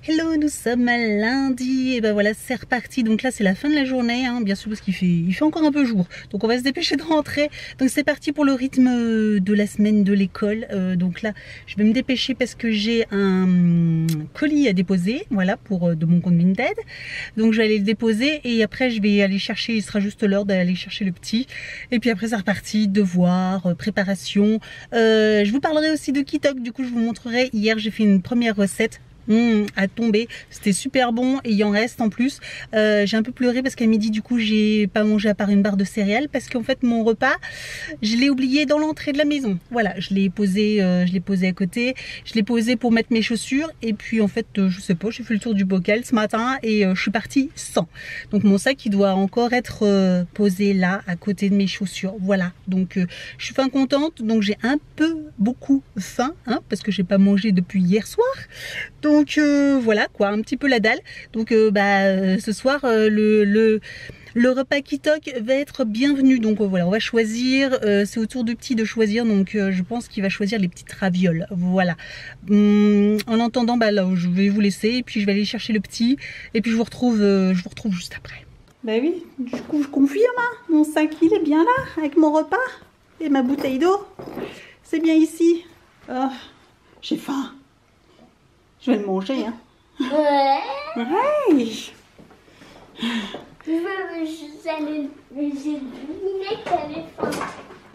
Hello, nous sommes à lundi et ben voilà, c'est reparti. Donc là c'est la fin de la journée, hein, bien sûr, parce il fait encore un peu jour, donc on va se dépêcher de rentrer. Donc c'est parti pour le rythme de la semaine de l'école. Donc là je vais me dépêcher parce que j'ai un colis à déposer, voilà, pour de mon compte Vinted. Donc je vais aller le déposer et après je vais aller chercher, il sera juste l'heure d'aller chercher le petit. Et puis après c'est reparti, devoirs, préparation. Je vous parlerai aussi de Kitok, du coup je vous montrerai. Hier j'ai fait une première recette à tomber, c'était super bon et il en reste en plus. J'ai un peu pleuré parce qu'à midi du coup j'ai pas mangé à part une barre de céréales parce qu'en fait mon repas je l'ai oublié dans l'entrée de la maison. Voilà, je l'ai posé à côté, je l'ai posé pour mettre mes chaussures et puis en fait je sais pas, j'ai fait le tour du bocal ce matin et je suis partie sans. Donc mon sac il doit encore être posé là à côté de mes chaussures. Voilà, donc je suis fin contente, donc j'ai un peu beaucoup faim, hein, parce que j'ai pas mangé depuis hier soir. Donc voilà quoi, un petit peu la dalle. Donc ce soir le repas Kitok va être bienvenu. Donc voilà, on va choisir, c'est au tour du petit de choisir, donc je pense qu'il va choisir les petites ravioles. Voilà. En attendant, là je vais vous laisser et puis je vais aller chercher le petit et puis je vous retrouve juste après. Bah oui, du coup je confirme, hein, mon sac il est bien là avec mon repas et ma bouteille d'eau. C'est bien ici. Oh, j'ai faim. Je vais le manger, hein. Ouais. Ouais.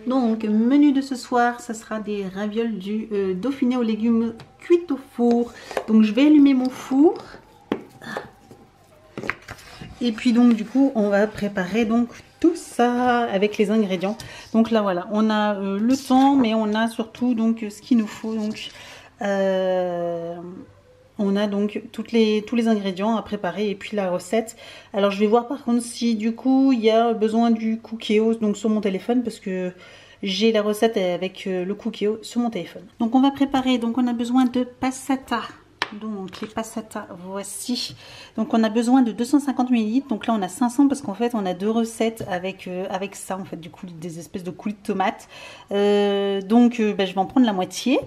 Donc, menu de ce soir, ça sera des ravioles du Dauphiné aux légumes cuits au four. Donc, je vais allumer mon four. Et puis donc, du coup, on va préparer donc tout ça avec les ingrédients. Donc là, voilà, on a le temps, mais on a surtout donc ce qu'il nous faut. Donc, on a donc tous les ingrédients à préparer et puis la recette. Alors je vais voir par contre si du coup il y a besoin du Cookéo donc sur mon téléphone parce que j'ai la recette avec le Cookéo sur mon téléphone. Donc on va préparer, donc on a besoin de passata. Donc les passata, voici. Donc on a besoin de 250 ml. Donc là on a 500 parce qu'en fait on a deux recettes avec ça en fait, du coup des espèces de coulis de tomates. Je vais en prendre la moitié.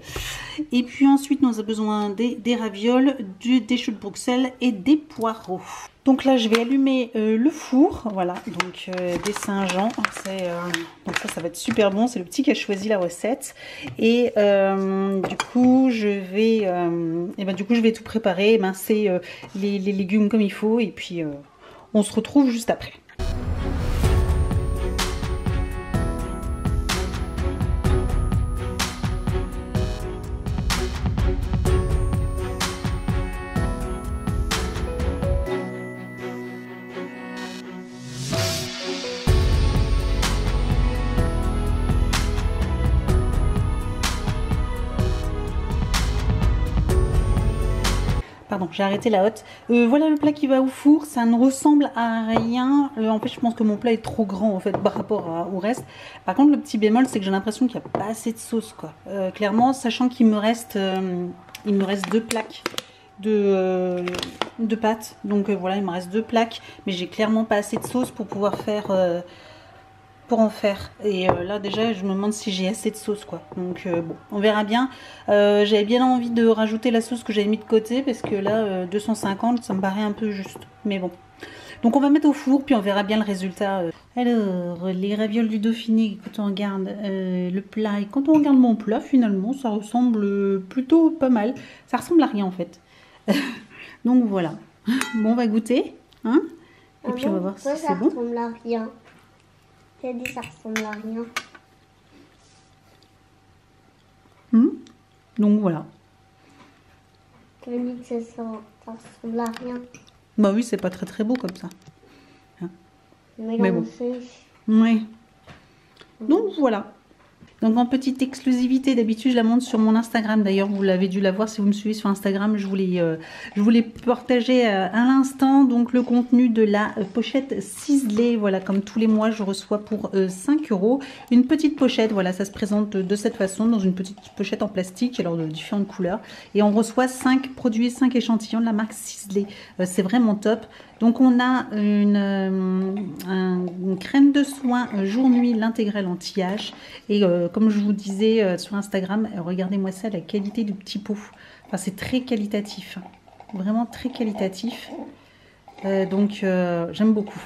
Et puis ensuite nous avons besoin des ravioles, des choux de Bruxelles et des poireaux. Donc là je vais allumer le four, voilà, donc des Saint-Jean, donc ça va être super bon, c'est le petit qui a choisi la recette. Et du coup je vais tout préparer, émincer les légumes comme il faut et puis on se retrouve juste après. Pardon, j'ai arrêté la hotte. Voilà le plat qui va au four. Ça ne ressemble à rien. En fait, je pense que mon plat est trop grand en fait par rapport au reste. Par contre, le petit bémol, c'est que j'ai l'impression qu'il n'y a pas assez de sauce, quoi. Clairement, sachant qu'il me reste deux plaques de pâtes. Donc voilà, il me reste deux plaques, mais j'ai clairement pas assez de sauce pour pouvoir faire. Pour en faire. Et là déjà je me demande si j'ai assez de sauce, quoi. Donc bon, on verra bien. J'avais bien envie de rajouter la sauce que j'avais mis de côté parce que là 250 ça me paraît un peu juste, mais bon. Donc on va mettre au four puis on verra bien le résultat. Alors les ravioles du Dauphiné, quand on regarde le plat et quand on regarde mon plat, finalement ça ressemble plutôt pas mal. Ça ressemble à rien en fait. Donc voilà. Bon, on va goûter, hein, et puis on va voir si c'est bon. Ça ressemble à rien. T'as dit ça ressemble à rien. Donc voilà. Tu as dit que ça ressemble à rien. Bah oui, c'est pas très très beau comme ça. Hein. Mais bon. Oui. Donc voilà. Donc en petite exclusivité, d'habitude je la montre sur mon Instagram. D'ailleurs vous l'avez dû la voir si vous me suivez sur Instagram. Je voulais partager à l'instant donc le contenu de la pochette ciselée. Voilà, comme tous les mois je reçois pour 5 € une petite pochette. Voilà, ça se présente de cette façon dans une petite pochette en plastique, alors de différentes couleurs. Et on reçoit 5 produits, 5 échantillons de la marque Ciselée. C'est vraiment top. Donc on a une crème de soin jour-nuit, l'intégrale anti-âge. Et comme je vous disais sur Instagram, regardez-moi ça, la qualité du petit pot. Enfin, c'est très qualitatif. vraiment très qualitatif. Donc j'aime beaucoup.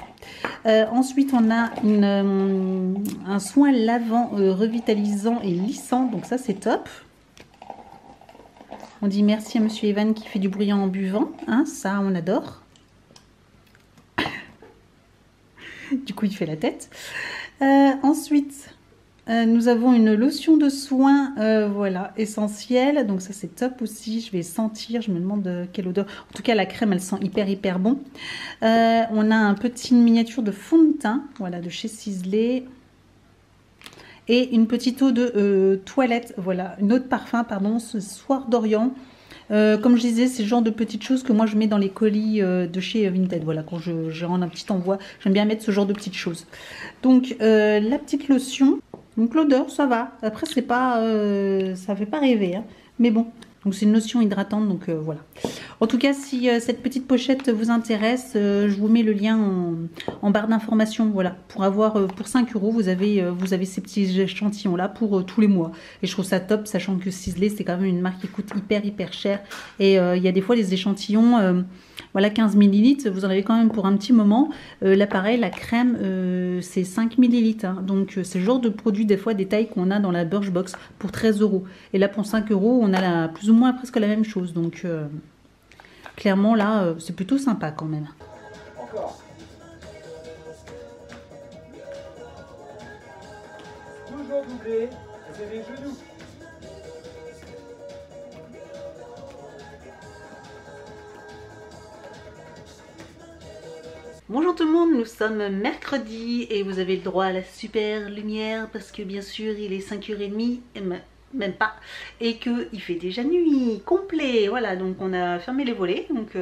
Ensuite on a un soin lavant revitalisant et lissant, donc ça c'est top. On dit merci à monsieur Evan qui fait du bruit en buvant, hein, ça on adore. Du coup il fait la tête. Ensuite nous avons une lotion de soin, voilà, essentielle. Donc ça c'est top aussi. Je vais sentir, je me demande quelle odeur. En tout cas la crème elle sent hyper bon. On a un petit miniature de fond de teint, voilà, de chez Sisley. Et une petite eau de toilette, voilà, une eau de parfum, pardon, ce Soir d'Orient. Comme je disais, c'est le genre de petites choses que moi je mets dans les colis de chez Vinted. Voilà, quand je rends un petit envoi, j'aime bien mettre ce genre de petites choses. Donc la petite lotion. Donc l'odeur, ça va. Après, c'est pas, ça fait pas rêver, hein. Mais bon. Donc c'est une lotion hydratante, donc voilà. En tout cas, si cette petite pochette vous intéresse, je vous mets le lien en barre d'information. Voilà, pour avoir pour 5 €, vous avez ces petits échantillons là pour tous les mois. Et je trouve ça top, sachant que Sisley c'est quand même une marque qui coûte hyper cher. Et il y a des fois les échantillons. Voilà, 15 ml, vous en avez quand même pour un petit moment. Là, pareil, la crème, c'est 5 ml. Hein. Donc, c'est le genre de produit, des fois, des tailles qu'on a dans la Birchbox pour 13 €. Et là, pour 5 €, on a plus ou moins presque la même chose. Donc, clairement, là, c'est plutôt sympa quand même. Encore. Toujours doublé, c'est les genoux. Bonjour tout le monde, nous sommes mercredi et vous avez le droit à la super lumière parce que bien sûr il est 5h30, même pas, et qu'il fait déjà nuit, complet, voilà, donc on a fermé les volets, donc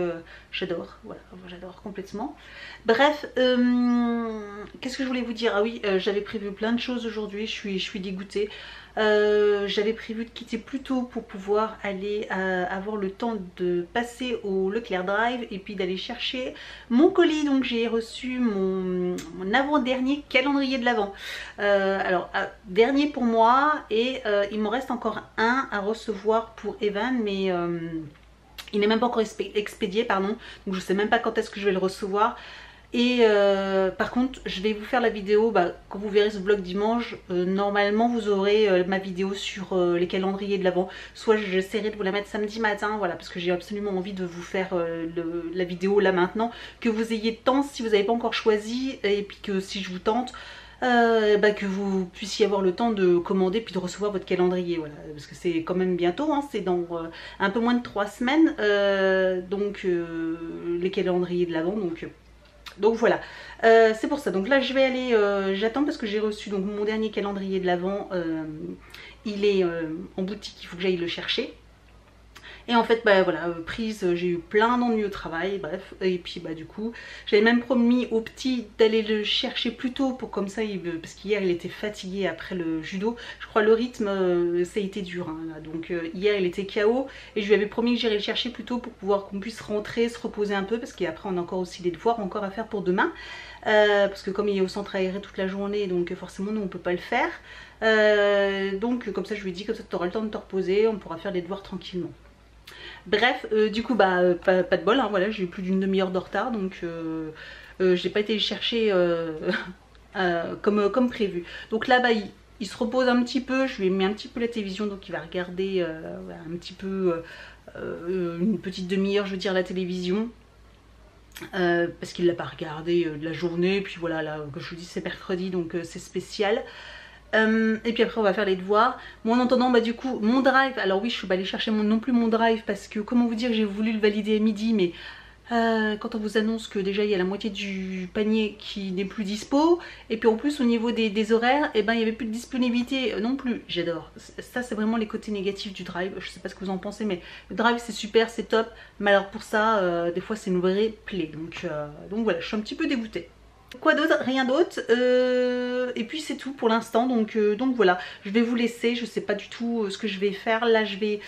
j'adore, voilà, j'adore complètement. Bref, qu'est-ce que je voulais vous dire? Ah oui, j'avais prévu plein de choses aujourd'hui, je suis dégoûtée. J'avais prévu de quitter plus tôt pour pouvoir aller avoir le temps de passer au Leclerc Drive et puis d'aller chercher mon colis. Donc j'ai reçu mon avant-dernier calendrier de l'Avent. Alors dernier pour moi et il me reste encore un à recevoir pour Evan, mais il n'est même pas encore expédié, pardon, donc je sais même pas quand est-ce que je vais le recevoir. Et par contre, je vais vous faire la vidéo, quand vous verrez ce vlog dimanche, normalement vous aurez ma vidéo sur les calendriers de l'Avent. Soit j'essaierai de vous la mettre samedi matin, voilà, parce que j'ai absolument envie de vous faire la vidéo là maintenant, que vous ayez de temps si vous n'avez pas encore choisi, et puis que si je vous tente, que vous puissiez avoir le temps de commander puis de recevoir votre calendrier, voilà, parce que c'est quand même bientôt, hein, c'est dans un peu moins de 3 semaines, donc les calendriers de l'Avent, donc voilà, c'est pour ça. Donc là je vais aller, j'attends parce que j'ai reçu donc mon dernier calendrier de l'Avent, il est en boutique, il faut que j'aille le chercher. Et en fait, voilà, prise, j'ai eu plein d'ennuis au travail, bref. Et puis, du coup, j'avais même promis au petit d'aller le chercher plus tôt pour comme ça, parce qu'hier, il était fatigué après le judo. Je crois le rythme, ça a été dur. Hein, là. Donc, hier, il était KO et je lui avais promis que j'irais le chercher plus tôt pour pouvoir qu'on puisse rentrer, se reposer un peu, parce qu'après, on a encore aussi des devoirs encore à faire pour demain. Parce que comme il est au centre aéré toute la journée, donc forcément, nous, on peut pas le faire. Donc, comme ça, je lui ai dit, comme ça, tu auras le temps de te reposer, on pourra faire des devoirs tranquillement. Bref, du coup pas de bol, hein, voilà, j'ai eu plus d'une demi-heure de retard, donc j'ai pas été le chercher comme prévu. Donc là il se repose un petit peu, je lui ai mis un petit peu la télévision, donc il va regarder un petit peu une petite demi-heure, je veux dire, la télévision. Parce qu'il l'a pas regardé de la journée, puis voilà, là, comme je vous dis, c'est mercredi, donc c'est spécial. Et puis après on va faire les devoirs. Bon, en attendant, du coup mon drive, alors oui, je suis pas allée chercher non plus mon drive parce que comment vous dire, j'ai voulu le valider à midi, mais quand on vous annonce que déjà il y a la moitié du panier qui n'est plus dispo, et puis en plus au niveau des horaires, il n'y avait plus de disponibilité non plus. J'adore, ça c'est vraiment les côtés négatifs du drive. Je sais pas ce que vous en pensez, mais le drive c'est super, c'est top, mais alors pour ça des fois c'est une vraie plaie, donc voilà, je suis un petit peu dégoûtée. Quoi d'autre? Rien d'autre. Et puis c'est tout pour l'instant. Donc voilà, je vais vous laisser. Je sais pas du tout ce que je vais faire. Là j'ai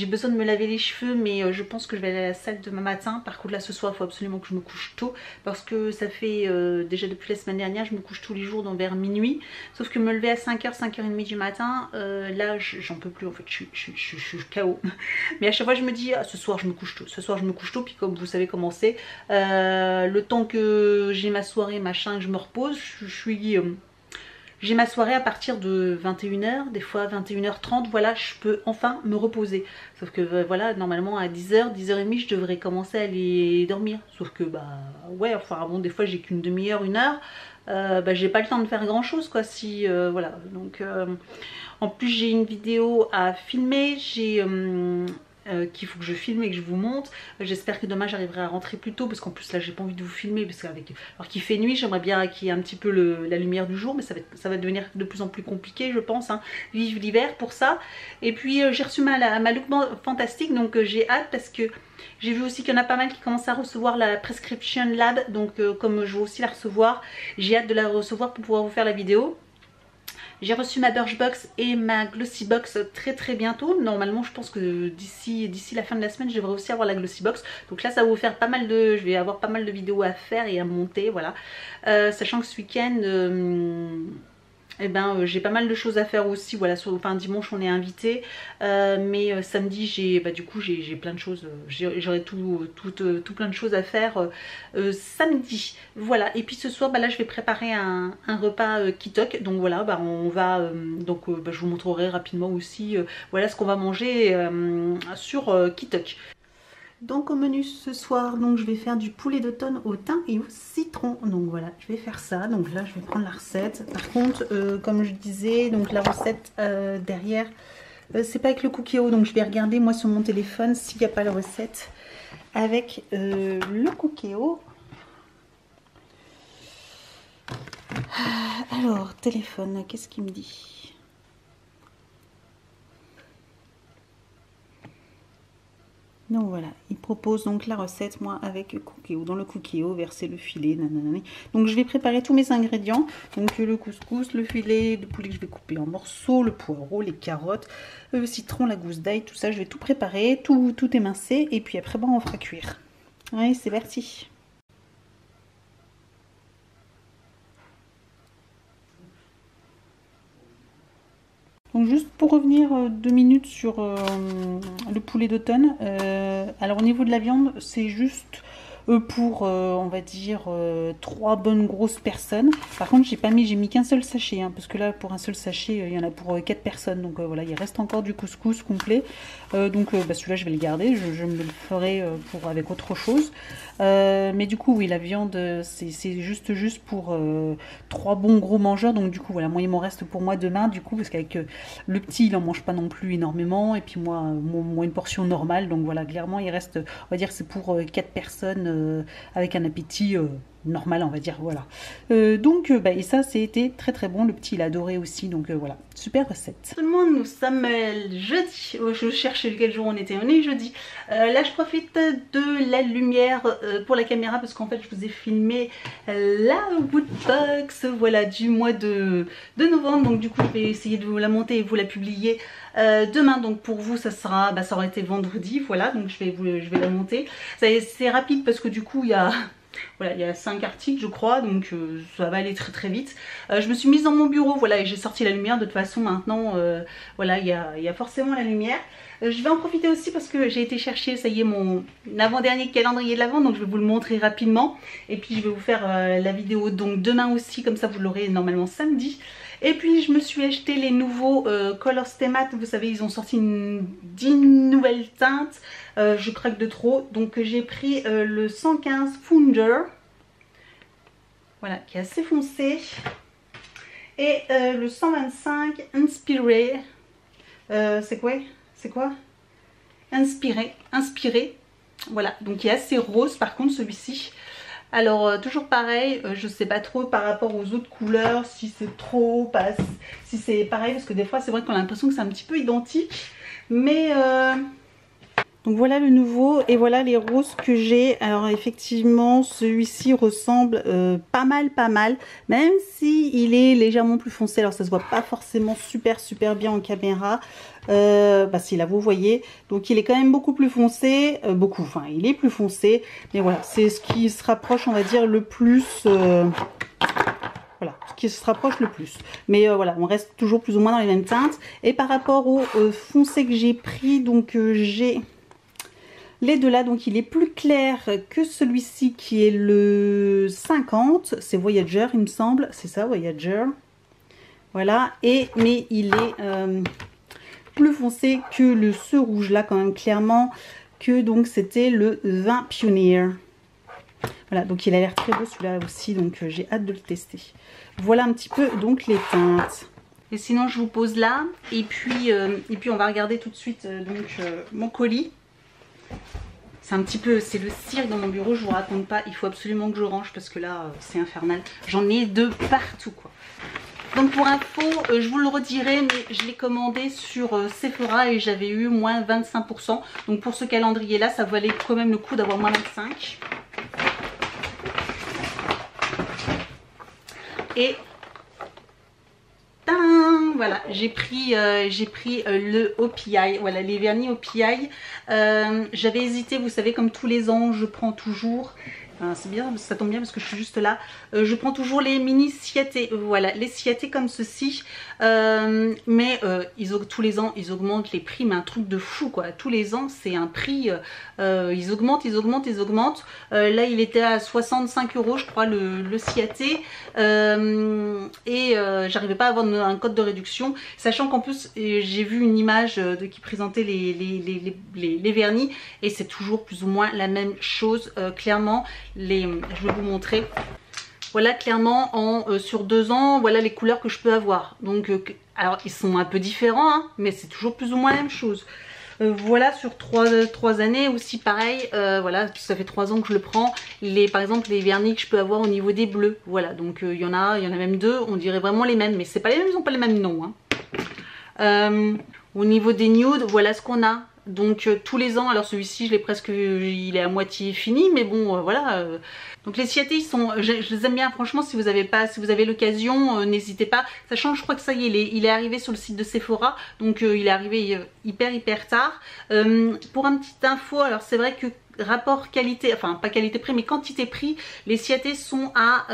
besoin de me laver les cheveux, mais je pense que je vais aller à la salle demain matin. Par contre là ce soir il faut absolument que je me couche tôt, parce que ça fait déjà depuis la semaine dernière je me couche tous les jours vers minuit. Sauf que me lever à 5h, 5h30 du matin, là j'en peux plus en fait. Je suis KO. Mais à chaque fois je me dis ce soir je me couche tôt. Ce soir je me couche tôt. Puis comme vous savez comment c'est, le temps que j'ai ma soirée machin, que je me repose, j'ai ma soirée à partir de 21h, des fois 21h30, voilà, je peux enfin me reposer. Sauf que voilà, normalement à 10h, 10h30, je devrais commencer à aller dormir. Sauf que bah ouais, enfin bon, des fois j'ai qu'une demi-heure, une heure, j'ai pas le temps de faire grand chose quoi, si voilà. Donc en plus j'ai une vidéo à filmer, qu'il faut que je filme et que je vous montre. J'espère que demain j'arriverai à rentrer plus tôt, parce qu'en plus là j'ai pas envie de vous filmer, parce qu'avec alors qu'il fait nuit, j'aimerais bien qu'il y ait un petit peu la lumière du jour, mais ça va devenir de plus en plus compliqué je pense, hein. Vive l'hiver pour ça. Et puis j'ai reçu ma look fantastique, donc j'ai hâte, parce que j'ai vu aussi qu'il y en a pas mal qui commencent à recevoir la Prescription Lab, donc comme je vais aussi la recevoir, j'ai hâte de la recevoir pour pouvoir vous faire la vidéo. J'ai reçu ma Birchbox et ma Glossybox très bientôt. Normalement je pense que d'ici la fin de la semaine je devrais aussi avoir la Glossybox. Donc là ça va vous faire pas mal de... Je vais avoir pas mal de vidéos à faire et à monter, voilà. Sachant que ce week-end... j'ai pas mal de choses à faire aussi, voilà, enfin dimanche on est invité, mais samedi du coup j'ai plein de choses, j'aurai tout plein de choses à faire samedi, voilà. Et puis ce soir là je vais préparer un repas Kitok, donc voilà, on va je vous montrerai rapidement aussi voilà ce qu'on va manger sur Kitok. Donc au menu ce soir, donc je vais faire du poulet d'automne au thym et au citron. Donc voilà, je vais faire ça. Donc là je vais prendre la recette. Par contre, comme je disais, donc la recette derrière, c'est pas avec le Cookéo. Donc je vais regarder moi sur mon téléphone s'il n'y a pas la recette avec le Cookéo. Alors téléphone, qu'est-ce qu'il me dit ? Donc voilà, il propose donc la recette, moi avec Cookéo. Dans le Cookéo, verser le filet, nanana. Donc je vais préparer tous mes ingrédients. Donc le couscous, le filet de poulet que je vais couper en morceaux, le poireau, les carottes, le citron, la gousse d'ail, tout ça. Je vais tout préparer, tout émincer. Et puis après, on fera cuire. Allez, c'est parti. Donc juste pour revenir 2 minutes sur le poulet d'automne, alors au niveau de la viande c'est juste pour on va dire 3 bonnes grosses personnes. Par contre j'ai mis qu'un seul sachet, hein, parce que là pour un seul sachet il y en a pour 4 personnes, donc voilà, il reste encore du couscous complet, donc celui-là je vais le garder, je me le ferai avec autre chose, mais du coup oui, la viande c'est juste pour 3 bons gros mangeurs, donc du coup voilà, moi il m'en reste pour moi demain, du coup, parce qu'avec le petit il en mange pas non plus énormément, et puis moi une portion normale, donc voilà, clairement il reste, on va dire c'est pour 4 personnes avec un appétit normal, on va dire, voilà. Et ça c'était très bon, le petit il a adoré aussi, donc voilà, super recette. Tout le monde, nous sommes jeudi, je cherchais quel jour on est jeudi. Là je profite de la lumière pour la caméra, parce qu'en fait je vous ai filmé la Woodbox, voilà, du mois de novembre, donc du coup je vais essayer de vous la monter et vous la publier demain. Donc pour vous ça sera, ça aurait été vendredi, voilà, donc je vais la monter. C'est rapide parce que du coup il y a... Voilà, il y a 5 articles je crois, donc ça va aller très vite. Je me suis mise dans mon bureau, voilà, et j'ai sorti la lumière. De toute façon maintenant, voilà, il y a forcément la lumière. Je vais en profiter aussi parce que j'ai été chercher, ça y est, mon avant-dernier calendrier de l'Avent, donc je vais vous le montrer rapidement. Et puis je vais vous faire la vidéo donc demain aussi, comme ça vous l'aurez normalement samedi. Et puis je me suis acheté les nouveaux Color Stay Matte, vous savez ils ont sorti 10 nouvelles teintes, je craque de trop, donc j'ai pris le 115 Founder, voilà, qui est assez foncé, et le 125 Inspiré, c'est quoi Inspiré, voilà, donc il est assez rose par contre celui-ci. Alors toujours pareil, je sais pas trop par rapport aux autres couleurs, si c'est trop, si c'est pareil, parce que des fois c'est vrai qu'on a l'impression que c'est un petit peu identique, mais Donc voilà le nouveau et voilà les roses que j'ai. Alors effectivement celui-ci ressemble pas mal, même si il est légèrement plus foncé. Alors ça se voit pas forcément super bien en caméra, si là vous voyez. Donc il est quand même beaucoup plus foncé, enfin il est plus foncé, mais voilà, c'est ce qui se rapproche, on va dire, le plus. Voilà, ce qui se rapproche le plus. Mais voilà, on reste toujours plus ou moins dans les mêmes teintes. Et par rapport au foncé que j'ai pris, donc j'ai les deux là, donc il est plus clair que celui-ci qui est le 50. C'est Voyager, il me semble. C'est ça, Voyager. Voilà, mais il est plus foncé que ce rouge là, quand même, clairement. Que donc c'était le 20 Pioneer. Voilà, donc il a l'air très beau celui-là aussi, donc j'ai hâte de le tester. Voilà un petit peu donc les teintes. Et sinon je vous pose là, et puis on va regarder tout de suite mon colis. C'est un petit peu, c'est le cirque dans mon bureau, je vous raconte pas, il faut absolument que je range parce que là c'est infernal. J'en ai de partout quoi. Donc pour info, je vous le redirai, mais je l'ai commandé sur Sephora et j'avais eu moins 25%. Donc pour ce calendrier là, ça valait quand même le coup d'avoir moins 25%. Et voilà, j'ai pris le OPI, voilà, les vernis OPI. J'avais hésité, vous savez, comme tous les ans, je prends toujours. C'est bien, ça tombe bien parce que je suis juste là. Je prends toujours les mini Ciaté, voilà, les Ciaté comme ceci. Mais tous les ans, ils augmentent les prix, mais un truc de fou quoi. Tous les ans, c'est un prix, ils augmentent. Là, il était à 65 € je crois, le Ciaté. J'arrivais pas à avoir un code de réduction, sachant qu'en plus, j'ai vu une image qui présentait les vernis, et c'est toujours plus ou moins la même chose, clairement. Je vais vous montrer. Voilà clairement sur 2 ans, voilà les couleurs que je peux avoir. Donc alors ils sont un peu différents, hein, mais c'est toujours plus ou moins la même chose. Voilà sur 3 années aussi pareil, voilà, ça fait 3 ans que je le prends. Par exemple les vernis que je peux avoir au niveau des bleus, voilà, donc il y en a même 2, on dirait vraiment les mêmes, mais c'est pas les mêmes, ils n'ont pas les mêmes noms, hein. Au niveau des nudes, voilà ce qu'on a. Donc tous les ans, alors celui-ci il est à moitié fini, mais bon voilà. Donc les Ciaté, je les aime bien, franchement. Si vous avez l'occasion, n'hésitez pas. Sachant que je crois que ça y est, il est arrivé sur le site de Sephora, donc il est arrivé hyper tard. Pour un petit info, alors c'est vrai que rapport qualité, enfin pas qualité prix, mais quantité prix, les Ciaté sont à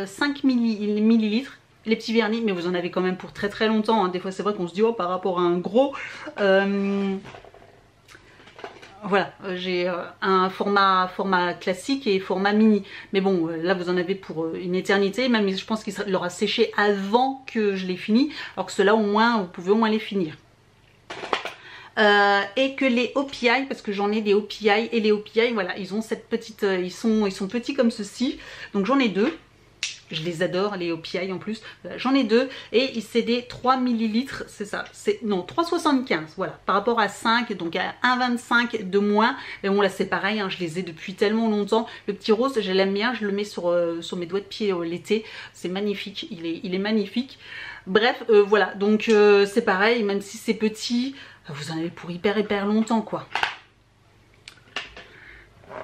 5 millilitres. Les petits vernis, mais vous en avez quand même pour très longtemps, hein. Des fois c'est vrai qu'on se dit oh, par rapport à un gros, voilà, j'ai un format classique et format mini. Mais bon, là vous en avez pour une éternité. Même je pense qu'il aura séché avant que je l'ai fini. Alors que ceux-là au moins, vous pouvez au moins les finir. Et que les OPI, parce que j'en ai des OPI, et les OPI, voilà, ils ont cette petite, ils sont petits comme ceci. Donc j'en ai 2. Je les adore, les OPI en plus. J'en ai 2 et c'est des 3 millilitres, c'est ça. Non, 3,75, voilà. Par rapport à 5, donc à 1,25 de moins. Mais bon, là c'est pareil, hein, je les ai depuis tellement longtemps. Le petit rose, je l'aime bien, je le mets sur mes doigts de pied l'été. C'est magnifique, il est magnifique. Bref, voilà, donc c'est pareil, même si c'est petit, vous en avez pour hyper longtemps, quoi.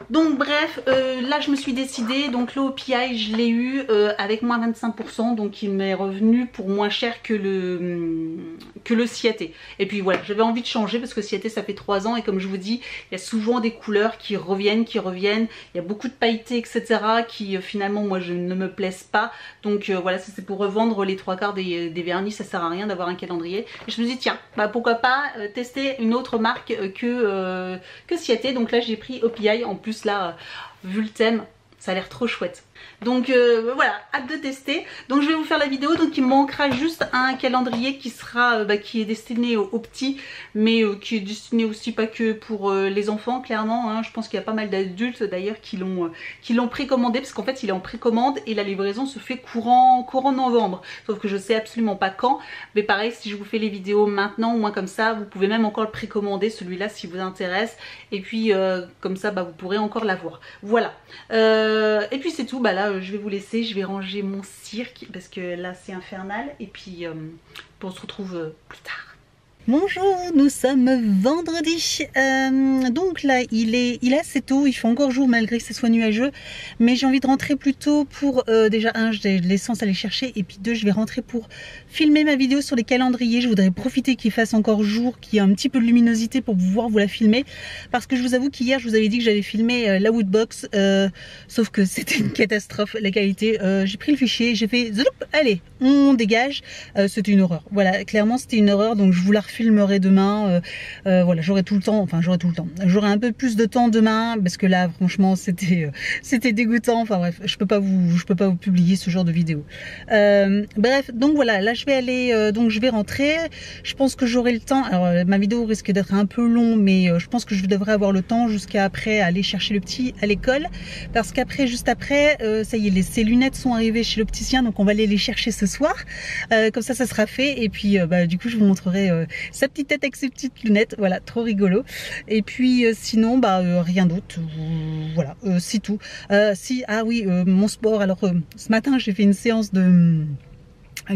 Donc bref, là je me suis décidée, donc le OPI je l'ai eu avec moins 25%, donc il m'est revenu pour moins cher que le Ciaté. Et puis voilà, j'avais envie de changer parce que Ciaté ça fait 3 ans et comme je vous dis, il y a souvent des couleurs qui reviennent, il y a beaucoup de pailletés etc. qui finalement moi je ne me plaisent pas. Donc voilà, ça c'est pour revendre les 3/4 des vernis, ça sert à rien d'avoir un calendrier. Et je me suis dit tiens, bah pourquoi pas tester une autre marque que Ciaté. Donc là j'ai pris OPI en plus. Là, vu le thème, ça a l'air trop chouette. Donc voilà, hâte de tester. Donc je vais vous faire la vidéo. Donc il me manquera juste un calendrier qui sera qui est destiné aux petits, mais qui est destiné aussi pas que pour les enfants, clairement, hein. Je pense qu'il y a pas mal d'adultes d'ailleurs qui l'ont précommandé, parce qu'en fait il est en précommande et la livraison se fait courant novembre. Sauf que je sais absolument pas quand. Mais pareil, si je vous fais les vidéos maintenant, au moins comme ça, vous pouvez même encore le précommander, celui-là, si vous intéresse. Et puis comme ça, bah, vous pourrez encore l'avoir. Voilà. Et puis c'est tout. Bah là, je vais vous laisser, je vais ranger mon cirque parce que là c'est infernal et puis on se retrouve plus tard. Bonjour, nous sommes vendredi, donc là il est assez tôt, il fait encore jour malgré que ce soit nuageux, mais j'ai envie de rentrer plus tôt pour, déjà un, j'ai de l'essence à aller chercher, et puis deux, je vais rentrer pour filmer ma vidéo sur les calendriers. Je voudrais profiter qu'il fasse encore jour, qu'il y ait un petit peu de luminosité pour pouvoir vous la filmer, parce que je vous avoue qu'hier je vous avais dit que j'allais filmer la Woodbox, sauf que c'était une catastrophe la qualité. J'ai pris le fichier, j'ai fait zoup, allez on dégage, c'était une horreur, voilà, clairement c'était une horreur, donc je vous la filmerai demain, voilà, j'aurai tout le temps, enfin j'aurai un peu plus de temps demain, parce que là franchement c'était dégoûtant, enfin bref, je peux pas vous publier ce genre de vidéo. Bref, donc voilà, là je vais aller, donc je vais rentrer, je pense que j'aurai le temps, alors ma vidéo risque d'être un peu long, mais je pense que je devrais avoir le temps jusqu'à après aller chercher le petit à l'école, parce qu'après, juste après, ça y est, ses lunettes sont arrivées chez l'opticien, donc on va aller les chercher ce soir, comme ça sera fait, et puis du coup je vous montrerai sa petite tête avec ses petites lunettes, voilà, trop rigolo. Et puis sinon rien d'autre, voilà, c'est tout. Si, ah oui, mon sport, alors ce matin j'ai fait une séance de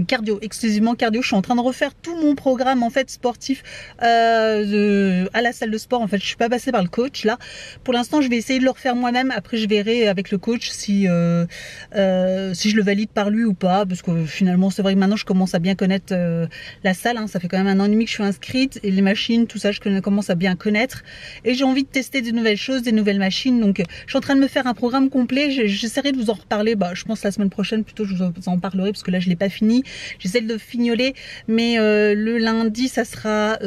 cardio, exclusivement cardio. Je suis en train de refaire tout mon programme en fait sportif à la salle de sport. En fait, je suis pas passée par le coach là. Pour l'instant, je vais essayer de le refaire moi-même. Après, je verrai avec le coach si je le valide par lui ou pas, parce que finalement, c'est vrai que maintenant, je commence à bien connaître la salle. Hein. Ça fait quand même 1 an et demi que je suis inscrite, et les machines, tout ça, je commence à bien connaître. Et j'ai envie de tester des nouvelles choses, des nouvelles machines. Donc, je suis en train de me faire un programme complet. J'essaierai de vous en reparler. Je pense la semaine prochaine plutôt. Je vous en parlerai parce que là, je l'ai pas fini. J'essaie de fignoler, mais le lundi ça sera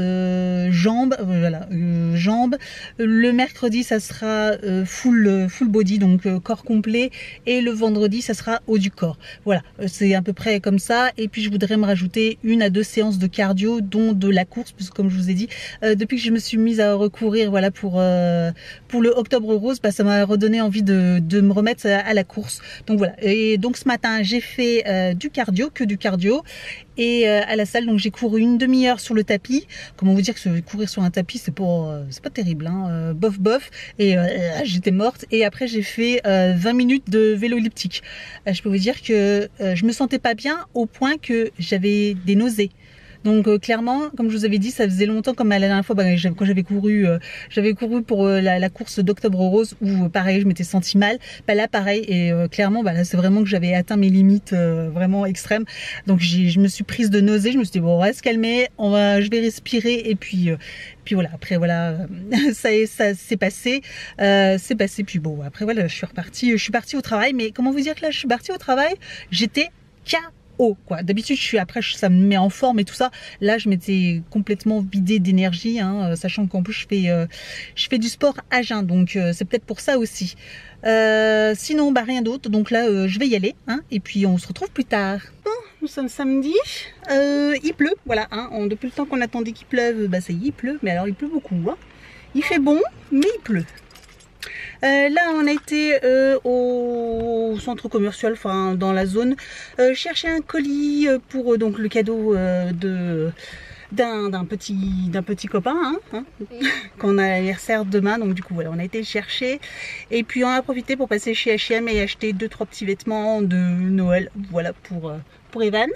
jambes, jambes. Le mercredi ça sera full body, donc corps complet, et le vendredi ça sera haut du corps. Voilà, c'est à peu près comme ça. Et puis je voudrais me rajouter 1 à 2 séances de cardio, dont de la course, puisque comme je vous ai dit, depuis que je me suis mise à recourir, voilà, pour le Octobre Rose, ça m'a redonné envie de me remettre à la course. Donc voilà. Et donc ce matin j'ai fait du cardio, que du cardio. Et à la salle, donc j'ai couru 1 demi-heure sur le tapis. Comment vous dire que courir sur un tapis, c'est pas terrible, hein. Bof. Et j'étais morte. Et après j'ai fait 20 minutes de vélo elliptique. Je peux vous dire que je me sentais pas bien, au point que j'avais des nausées. Donc clairement, comme je vous avais dit, ça faisait longtemps, comme la dernière fois, quand j'avais couru pour la course d'Octobre Rose, où pareil, je m'étais sentie mal. Là pareil, et clairement, là c'est vraiment que j'avais atteint mes limites vraiment extrêmes. Donc je me suis prise de nausée, je me suis dit bon, on va se calmer, je vais respirer, et puis voilà, après voilà, ça s'est passé, puis bon, après voilà, je suis partie au travail. Mais comment vous dire que là je suis partie au travail, j'étais quoi. D'habitude ça me met en forme et tout ça. Là je m'étais complètement vidée d'énergie, hein, sachant qu'en plus je fais du sport à jeun, donc c'est peut-être pour ça aussi. Sinon rien d'autre, donc là je vais y aller, hein, et puis on se retrouve plus tard. Bon, nous sommes samedi, il pleut, voilà, hein, depuis le temps qu'on attendait qu'il pleuve, ça y est, il pleut, mais alors il pleut beaucoup, hein. Il fait bon, mais il pleut. Là on a été au centre commercial, enfin dans la zone, chercher un colis pour donc le cadeau d'un petit copain, hein, qu'on a l'anniversaire demain. Donc du coup voilà, on a été le chercher, et puis on a profité pour passer chez H&M et acheter 2-3 petits vêtements de Noël, voilà, pour Evan.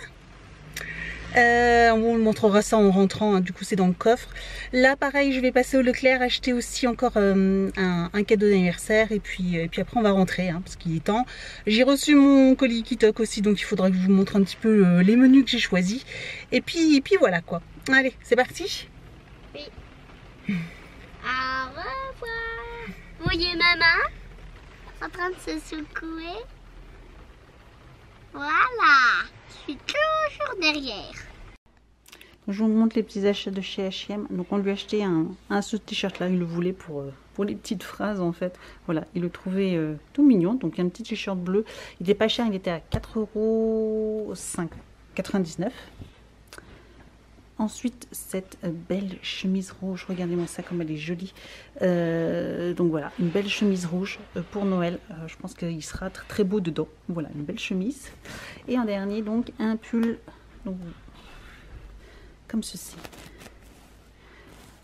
On vous montrera ça en rentrant, hein, du coup c'est dans le coffre. Là pareil, je vais passer au Leclerc acheter aussi encore un cadeau d'anniversaire, et puis après on va rentrer, hein, parce qu'il est temps. J'ai reçu mon colis qui toque aussi, donc il faudra que je vous montre un petit peu les menus que j'ai choisis, et puis voilà quoi. Allez, c'est parti. Oui. Au revoir. Vous voyez maman en train de se secouer? Voilà, je suis toujours derrière. Je vous montre les petits achats de chez H&M. Donc on lui a acheté ce t-shirt là, il le voulait pour les petites phrases en fait. Voilà, il le trouvait tout mignon. Donc un petit t-shirt bleu, il était pas cher, il était à 4,99 €. Ensuite, cette belle chemise rouge, regardez-moi ça comme elle est jolie. Donc voilà, une belle chemise rouge pour Noël. Je pense qu'il sera très, très beau dedans. Voilà, une belle chemise. Et en dernier, donc un pull, donc, comme ceci.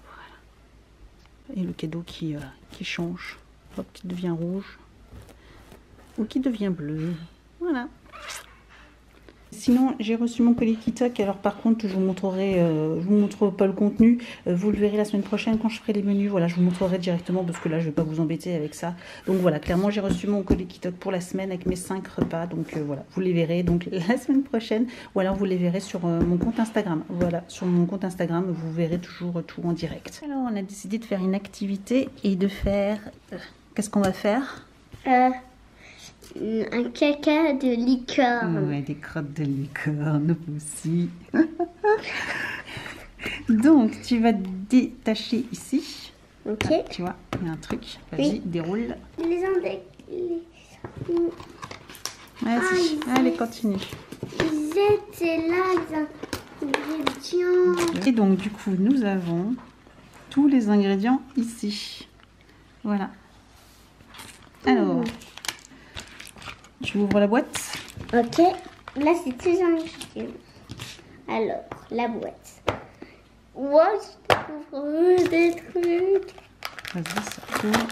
Voilà. Et le cadeau qui change, hop, qui devient rouge ou qui devient bleu. Voilà. sinon, j'ai reçu mon colis Kitok. Alors par contre, je vous montrerai, je vous montre pas le contenu. Vous le verrez la semaine prochaine quand je ferai les menus. Voilà, je vous montrerai directement parce que là, je vais pas vous embêter avec ça. Donc voilà, clairement, j'ai reçu mon colis Kitok pour la semaine avec mes 5 repas. Donc voilà, vous les verrez donc la semaine prochaine. Ou alors vous les verrez sur mon compte Instagram. Voilà, sur mon compte Instagram, vous verrez toujours tout en direct. Alors, on a décidé de faire une activité et de faire... qu'est-ce qu'on va faire? Un caca de licorne. Ouais, des crottes de licorne aussi. Donc, tu vas détacher ici. Ok. Ah, tu vois, il y a un truc. Vas-y, Oui. déroule. Vas-y. Vas-y, allez, continue. Ils étaient là, les ingrédients. Et donc, du coup, nous avons tous les ingrédients ici. Voilà. Alors, je vous ouvre la boîte. Ok. Là, c'est tous les ingrédients. Alors, la boîte. Wow, je découvre des trucs. Vas-y, ça ouvre.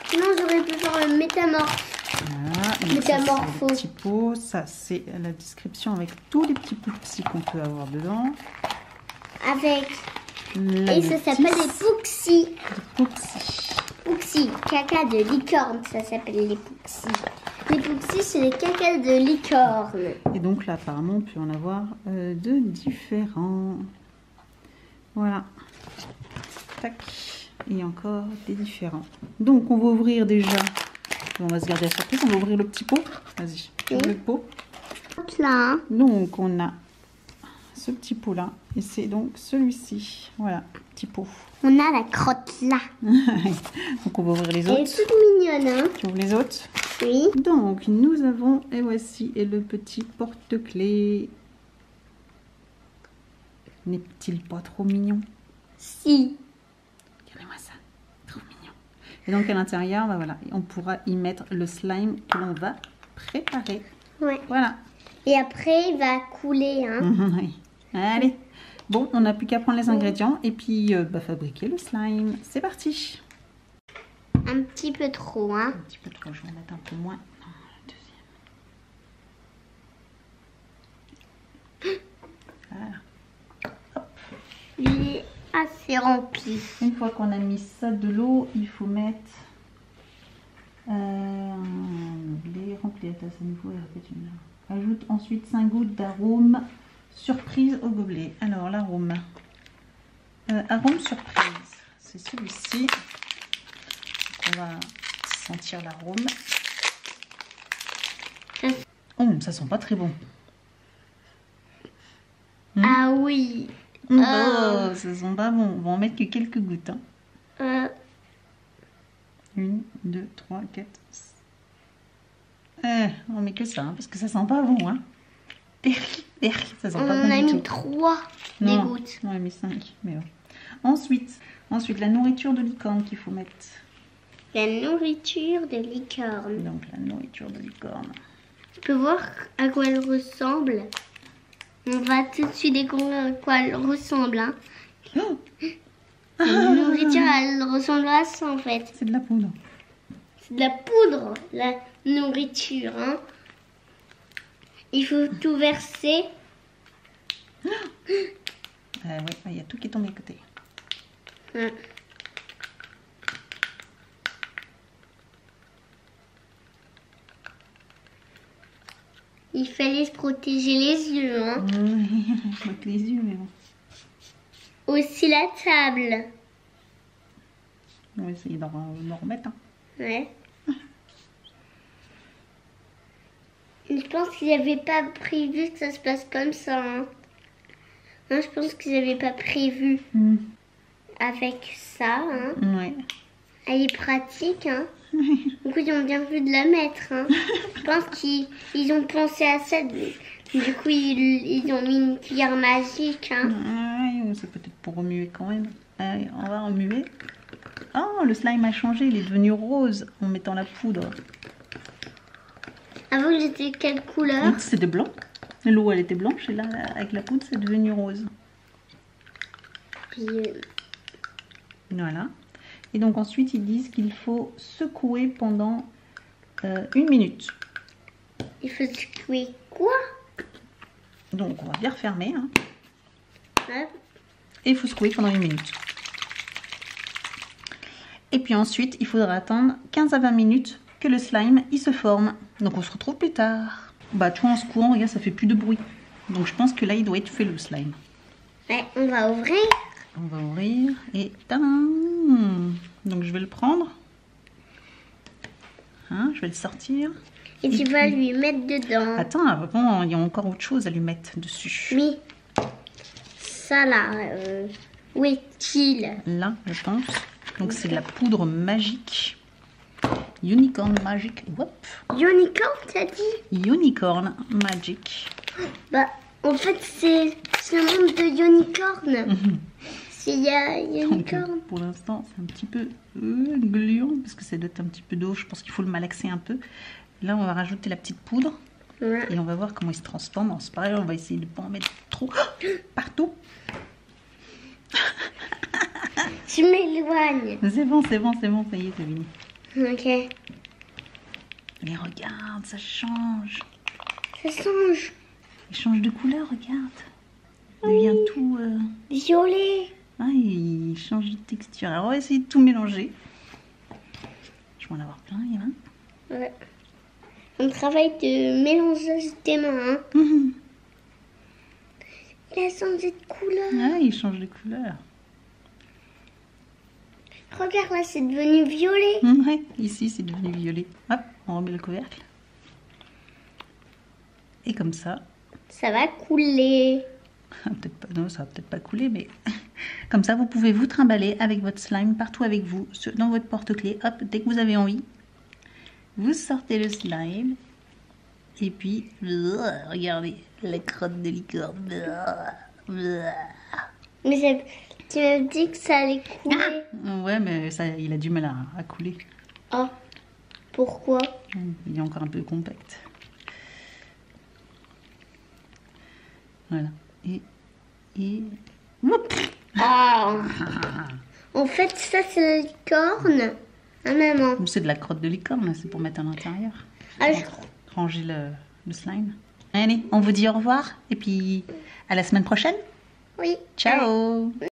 Sinon, j'aurais pu faire le métamorphe. Voilà, et Métamorpho. ça, c'est le petit pot. Ça, c'est la description avec tous les petits poupsy qu'on peut avoir dedans. Avec. La Et ça notice s'appelle les Pouxy. des Pouxy. Pouxy, caca de licorne, ça s'appelle les Pouxy. Les Pouxy, c'est les caca de licorne. Et donc là, apparemment, on peut en avoir de différents. Voilà. Tac. Et encore des différents. Donc, on va ouvrir déjà. On va se garder la surprise. On va ouvrir le petit pot. Vas-y, Oui. ouvre le pot. Hop là. Donc, on a ce petit pot-là. Et c'est donc celui-ci. Voilà, petit pot. On a la crotte là. Donc, on va ouvrir les Elle est autres. toute mignonne, hein. Tu ouvres les autres. Oui. Donc, nous avons, et voici, et le petit porte-clés. N'est-il pas trop mignon? Si. Regardez-moi ça, trop mignon. Et donc, à l'intérieur, bah voilà, on pourra y mettre le slime que l'on va préparer. Ouais. Voilà. Et après, il va couler, hein. Oui. Allez. Bon, on n'a plus qu'à prendre les ingrédients et puis fabriquer le slime. C'est parti. Un petit peu trop, hein. Un petit peu trop, je vais en mettre un peu moins. Non, le deuxième. Voilà. Il est assez rempli. Une fois qu'on a mis ça de l'eau, il faut mettre un blé rempli à tasse à nouveau et répète une heure. Ajoute ensuite 5 gouttes d'arôme surprise au gobelet. Alors l'arôme, arôme surprise, c'est celui-ci. On va sentir l'arôme. Oh, ça sent pas très bon. Ah oui. Oh, ça sent pas bon. On va en mettre que quelques gouttes. Hein. 1, 2, 3, 4. On met que ça, hein, parce que ça sent pas bon. Hein. Ça sent On pas en bon a du mis tout. 3 des Non, gouttes. on a mis 5. Mais bon. Ensuite, la nourriture de licorne qu'il faut mettre. La nourriture de licorne. Donc la nourriture de licorne. Tu peux voir à quoi elle ressemble. On va tout de suite découvrir à quoi elle ressemble. Hein. Oh, La nourriture, elle ressemble à ça en fait. c'est de la poudre. C'est de la poudre, la nourriture. Hein. Il faut tout verser. Oui, il y a tout qui est tombé à côté. Hein. Il fallait se protéger les yeux. Hein. Oui, avec les yeux, mais bon. Aussi la table. On va essayer d'en remettre. Hein. Ouais. Je pense qu'ils n'avaient pas prévu que ça se passe comme ça. Hein. Non, je pense qu'ils n'avaient pas prévu avec ça. Hein. Ouais. Elle est pratique. Hein. Du coup, ils ont bien vu de la mettre. Hein. Je pense qu'ils ont pensé à ça. Du coup, ils ont mis une cuillère magique. Hein. Ouais, c'est peut-être pour remuer quand même. Allez, on va remuer. Oh, le slime a changé, il est devenu rose en mettant la poudre. Avant, il était quelle couleur? C'était blanc. L'eau, elle était blanche et là, avec la poudre, c'est devenu rose. Puis, Voilà. Et donc ensuite, ils disent qu'il faut secouer pendant 1 minute. Il faut secouer quoi? Donc on va bien refermer. Hein. Ouais. Et il faut secouer pendant 1 minute. Et puis ensuite, il faudra attendre 15 à 20 minutes que le slime il se forme. Donc on se retrouve plus tard. Bah tu vois, en secouant, regarde, ça fait plus de bruit. Donc je pense que là, il doit être fait le slime. Ouais, on va ouvrir. On va ouvrir et tadam! Donc je vais le prendre. Hein, je vais le sortir. Et tu vas lui mettre dedans. Attends, avant, il y a encore autre chose à lui mettre dessus. Oui. Ça là, où est-il? Là, je pense. Donc c'est de la poudre magique. Unicorn Magic. Hop. Unicorn, t'as dit? Unicorn Magic. Bah, en fait, c'est le monde de Unicorn. S'il y a Unicorn. Donc, pour l'instant, c'est un petit peu gluant parce que ça doit être un petit peu d'eau. Je pense qu'il faut le malaxer un peu. Là, on va rajouter la petite poudre. Ouais. Et on va voir comment il se transforme. Alors, c'est pareil, on va essayer de ne pas en mettre trop partout. Tu m'éloignes. C'est bon, c'est bon, c'est bon. Ça y est, c'est fini. Ok. Mais regarde, ça change. Ça change. Il change de couleur, regarde. Il devient tout... Violet. Ah, il change de texture. Alors, on va essayer de tout mélanger. Je vais en avoir plein, il y en a. Ouais. Un travail de mélangeage des mains. Hein. Il a changé de couleur. Ah, il change de couleur. Regarde, là, c'est devenu violet. Ouais, ici, c'est devenu violet. Hop, on remet le couvercle. Et comme ça... Ça va couler. Peut-être pas, non, ça va peut-être pas couler, mais comme ça, vous pouvez vous trimballer avec votre slime partout avec vous, dans votre porte-clés. Hop, dès que vous avez envie, vous sortez le slime. Et puis, regardez, la crotte de licorne. Mais tu m'as dit que ça allait couler. Ouais, mais ça, il a du mal à couler. Oh, pourquoi? Il est encore un peu compact. Voilà. Et... Ah. En fait, ça, c'est la licorne. Ah, maman. c'est de la crotte de licorne, c'est pour mettre à l'intérieur. Ah, Ranger le slime. Allez, on vous dit au revoir et puis à la semaine prochaine. Oui. Ciao.